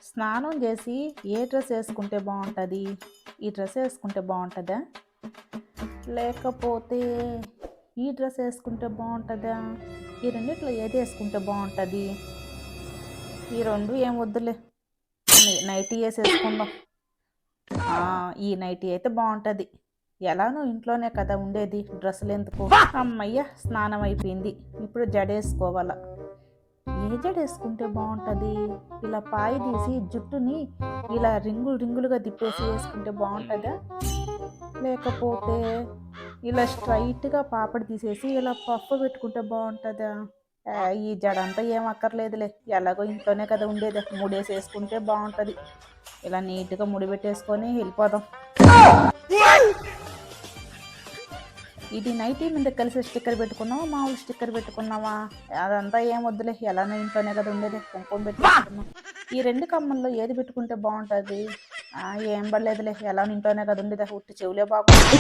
స్నానం చేసి ఏ డ్రెస్ వేసుకుంటే బాగుంటుంది? ఈ డ్రెస్ వేసుకుంటే బాగుంటుందా, లేకపోతే ఈ డ్రెస్ వేసుకుంటే బాగుంటుందా? ఈ రెండిట్లో ఏది వేసుకుంటే బాగుంటుంది? ఈ రెండు ఏం వద్దులే, నైటీ వేసేసుకుందాం. ఈ నైటీ అయితే బాగుంటుంది. ఎలానో ఇంట్లోనే కదా ఉండేది, డ్రెస్సులు ఎందుకు? అమ్మయ్య, స్నానం అయిపోయింది. ఇప్పుడు జడేసుకోవాలా. ఏ జడేసుకుంటే బాగుంటుంది? ఇలా పాయి తీసి జుట్టుని ఇలా రింగులు రింగులుగా తిప్పేసి వేసుకుంటే బాగుంటుందా, లేకపోతే ఇలా స్ట్రైట్గా పాపడి తీసేసి ఇలా పఫ్ పెట్టుకుంటే బాగుంటుందా? ఈ జడ అంతా ఏం అక్కర్లేదులే, ఎలాగో ఇంట్లోనే కదా ఉండేది, ముడేసి వేసుకుంటే బాగుంటుంది. ఇలా నీట్గా ముడి పెట్టేసుకొని వెళ్ళిపోదాం. ఇది నైటీ మీద కలిసి స్టిక్కర్ పెట్టుకున్నావా, మామూలు స్టిక్కర్ పెట్టుకున్నావా? అదంతా ఏం వద్దులే, ఎలానో ఇంట్లోనే కదా ఉండేది, కుంకుమ పెట్టుకున్నాం. ఈ రెండు కమ్మల్లో ఏది పెట్టుకుంటే బాగుంటుంది? ఏం పడలేదులే, ఎలానో ఇంట్లోనే కదా ఉండేది, ఉట్టి చెవులే బాగుంటుంది.